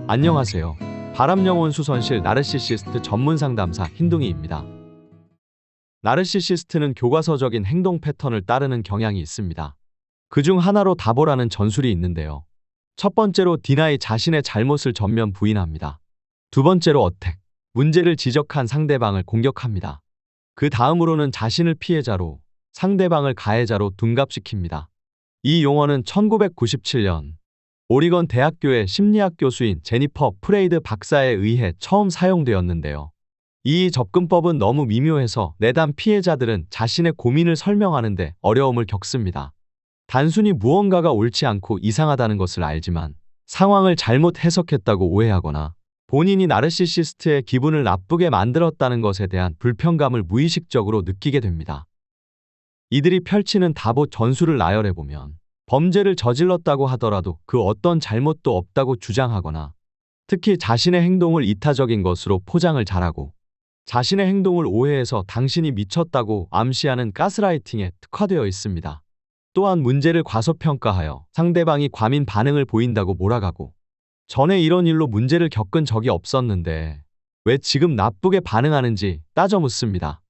안녕하세요. 바람영혼 수선실 나르시시스트 전문 상담사 흰둥이입니다. 나르시시스트는 교과서적인 행동 패턴을 따르는 경향이 있습니다. 그중 하나로 다보라는 전술이 있는데요. 첫 번째로 디나이 자신의 잘못을 전면 부인합니다. 두 번째로 어택, 문제를 지적한 상대방을 공격합니다. 그 다음으로는 자신을 피해자로, 상대방을 가해자로 둔갑시킵니다. 이 용어는 1997년 오리건 대학교의 심리학 교수인 제니퍼 프레이드 박사에 의해 처음 사용되었는데요. 이 접근법은 너무 미묘해서 내담 피해자들은 자신의 고민을 설명하는데 어려움을 겪습니다. 단순히 무언가가 옳지 않고 이상하다는 것을 알지만 상황을 잘못 해석했다고 오해하거나 본인이 나르시시스트의 기분을 나쁘게 만들었다는 것에 대한 불편감을 무의식적으로 느끼게 됩니다. 이들이 펼치는 다보 전술을 나열해보면 범죄를 저질렀다고 하더라도 그 어떤 잘못도 없다고 주장하거나 특히 자신의 행동을 이타적인 것으로 포장을 잘하고 자신의 행동을 오해해서 당신이 미쳤다고 암시하는 가스라이팅에 특화되어 있습니다. 또한 문제를 과소평가하여 상대방이 과민 반응을 보인다고 몰아가고 전에 이런 일로 문제를 겪은 적이 없었는데 왜 지금 나쁘게 반응하는지 따져 묻습니다.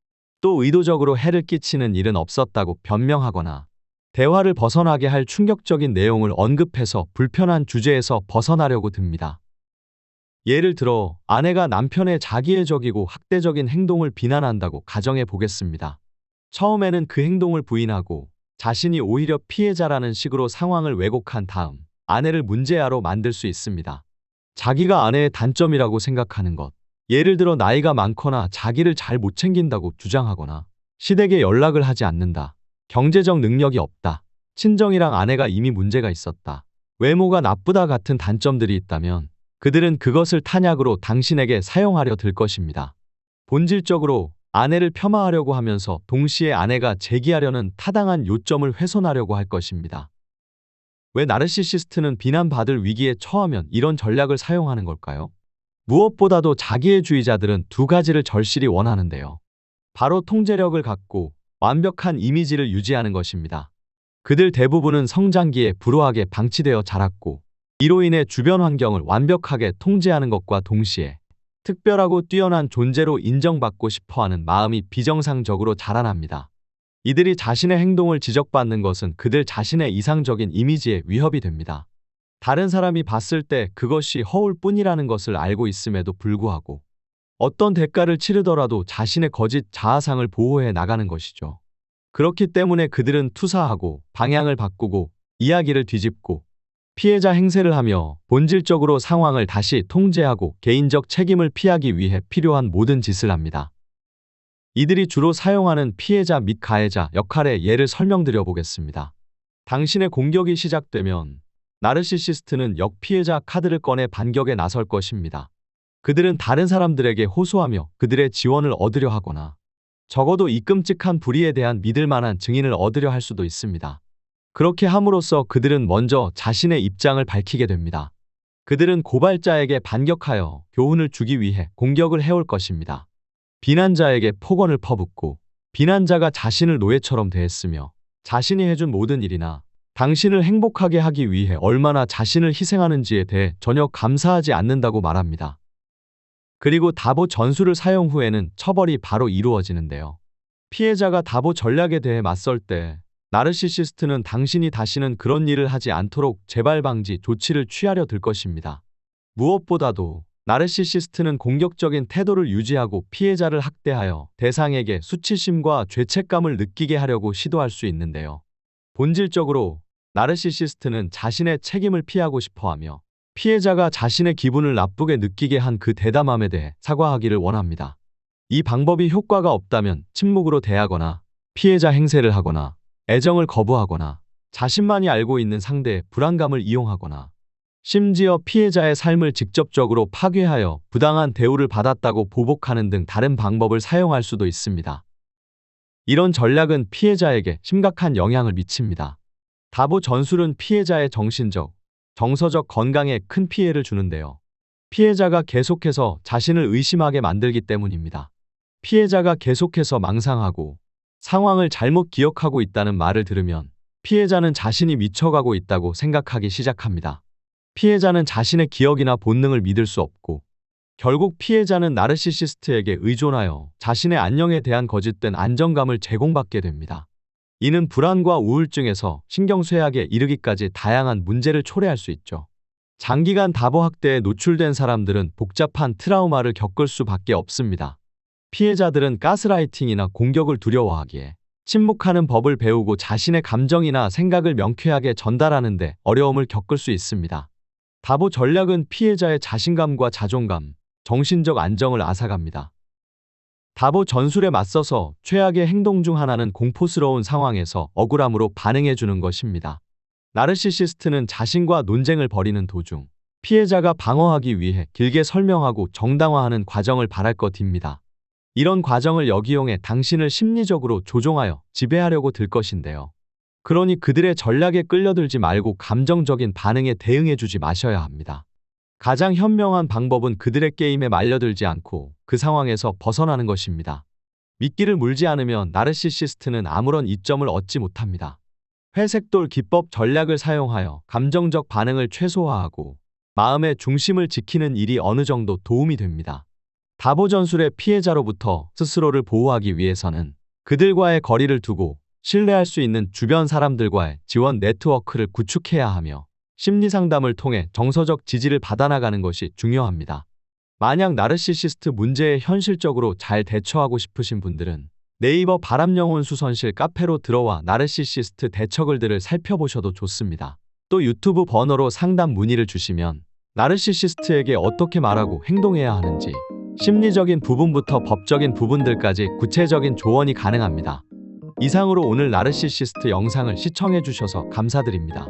또 의도적으로 해를 끼치는 일은 없었다고 변명하거나 대화를 벗어나게 할 충격적인 내용을 언급해서 불편한 주제에서 벗어나려고 듭니다. 예를 들어 아내가 남편의 자기애적이고 학대적인 행동을 비난한다고 가정해 보겠습니다. 처음에는 그 행동을 부인하고 자신이 오히려 피해자라는 식으로 상황을 왜곡한 다음 아내를 문제아로 만들 수 있습니다. 자기가 아내의 단점이라고 생각하는 것, 예를 들어 나이가 많거나 자기를 잘 못 챙긴다고 주장하거나 시댁에 연락을 하지 않는다, 경제적 능력이 없다, 친정이랑 아내가 이미 문제가 있었다, 외모가 나쁘다 같은 단점들이 있다면 그들은 그것을 탄약으로 당신에게 사용하려 들 것입니다. 본질적으로 아내를 폄하하려고 하면서 동시에 아내가 제기하려는 타당한 요점을 훼손하려고 할 것입니다. 왜 나르시시스트는 비난받을 위기에 처하면 이런 전략을 사용하는 걸까요? 무엇보다도 자기애주의자들은 두 가지를 절실히 원하는데요. 바로 통제력을 갖고 완벽한 이미지를 유지하는 것입니다. 그들 대부분은 성장기에 불우하게 방치되어 자랐고 이로 인해 주변 환경을 완벽하게 통제하는 것과 동시에 특별하고 뛰어난 존재로 인정받고 싶어하는 마음이 비정상적으로 자라납니다. 이들이 자신의 행동을 지적받는 것은 그들 자신의 이상적인 이미지에 위협이 됩니다. 다른 사람이 봤을 때 그것이 허울뿐이라는 것을 알고 있음에도 불구하고 어떤 대가를 치르더라도 자신의 거짓 자아상을 보호해 나가는 것이죠. 그렇기 때문에 그들은 투사하고 방향을 바꾸고 이야기를 뒤집고 피해자 행세를 하며 본질적으로 상황을 다시 통제하고 개인적 책임을 피하기 위해 필요한 모든 짓을 합니다. 이들이 주로 사용하는 피해자 및 가해자 역할의 예를 설명드려 보겠습니다. 당신의 공격이 시작되면 나르시시스트는 역피해자 카드를 꺼내 반격에 나설 것입니다. 그들은 다른 사람들에게 호소하며 그들의 지원을 얻으려 하거나 적어도 이 끔찍한 불의에 대한 믿을 만한 증인을 얻으려 할 수도 있습니다. 그렇게 함으로써 그들은 먼저 자신의 입장을 밝히게 됩니다. 그들은 고발자에게 반격하여 교훈을 주기 위해 공격을 해올 것입니다. 비난자에게 폭언을 퍼붓고 비난자가 자신을 노예처럼 대했으며 자신이 해준 모든 일이나 당신을 행복하게 하기 위해 얼마나 자신을 희생하는지에 대해 전혀 감사하지 않는다고 말합니다. 그리고 다보 전술을 사용 후에는 처벌이 바로 이루어지는데요. 피해자가 다보 전략에 대해 맞설 때 나르시시스트는 당신이 다시는 그런 일을 하지 않도록 재발 방지 조치를 취하려 들 것입니다. 무엇보다도 나르시시스트는 공격적인 태도를 유지하고 피해자를 학대하여 대상에게 수치심과 죄책감을 느끼게 하려고 시도할 수 있는데요. 본질적으로 나르시시스트는 자신의 책임을 피하고 싶어하며 피해자가 자신의 기분을 나쁘게 느끼게 한 그 대담함에 대해 사과하기를 원합니다. 이 방법이 효과가 없다면 침묵으로 대하거나 피해자 행세를 하거나 애정을 거부하거나 자신만이 알고 있는 상대의 불안감을 이용하거나 심지어 피해자의 삶을 직접적으로 파괴하여 부당한 대우를 받았다고 보복하는 등 다른 방법을 사용할 수도 있습니다. 이런 전략은 피해자에게 심각한 영향을 미칩니다. 다보 전술은 피해자의 정신적, 정서적 건강에 큰 피해를 주는데요. 피해자가 계속해서 자신을 의심하게 만들기 때문입니다. 피해자가 계속해서 망상하고 상황을 잘못 기억하고 있다는 말을 들으면 피해자는 자신이 미쳐가고 있다고 생각하기 시작합니다. 피해자는 자신의 기억이나 본능을 믿을 수 없고 결국 피해자는 나르시시스트에게 의존하여 자신의 안녕에 대한 거짓된 안정감을 제공받게 됩니다. 이는 불안과 우울증에서 신경쇠약에 이르기까지 다양한 문제를 초래할 수 있죠. 장기간 다보 학대에 노출된 사람들은 복잡한 트라우마를 겪을 수밖에 없습니다. 피해자들은 가스라이팅이나 공격을 두려워하기에 침묵하는 법을 배우고 자신의 감정이나 생각을 명쾌하게 전달하는 데 어려움을 겪을 수 있습니다. 다보 전략은 피해자의 자신감과 자존감, 정신적 안정을 앗아갑니다. 다보 전술에 맞서서 최악의 행동 중 하나는 공포스러운 상황에서 억울함으로 반응해주는 것입니다. 나르시시스트는 자신과 논쟁을 벌이는 도중 피해자가 방어하기 위해 길게 설명하고 정당화하는 과정을 바랄 것입니다. 이런 과정을 역이용해 당신을 심리적으로 조종하여 지배하려고 들 것인데요. 그러니 그들의 전략에 끌려들지 말고 감정적인 반응에 대응해주지 마셔야 합니다. 가장 현명한 방법은 그들의 게임에 말려들지 않고 그 상황에서 벗어나는 것입니다. 미끼를 물지 않으면 나르시시스트는 아무런 이점을 얻지 못합니다. 회색돌 기법 전략을 사용하여 감정적 반응을 최소화하고 마음의 중심을 지키는 일이 어느 정도 도움이 됩니다. 다보 전술의 피해자로부터 스스로를 보호하기 위해서는 그들과의 거리를 두고 신뢰할 수 있는 주변 사람들과의 지원 네트워크를 구축해야 하며 심리상담을 통해 정서적 지지를 받아나가는 것이 중요합니다. 만약 나르시시스트 문제에 현실적으로 잘 대처하고 싶으신 분들은 네이버 바람영혼 수선실 카페로 들어와 나르시시스트 대처글들을 살펴보셔도 좋습니다. 또 유튜브 번호로 상담 문의를 주시면 나르시시스트에게 어떻게 말하고 행동해야 하는지 심리적인 부분부터 법적인 부분들까지 구체적인 조언이 가능합니다. 이상으로 오늘 나르시시스트 영상을 시청해 주셔서 감사드립니다.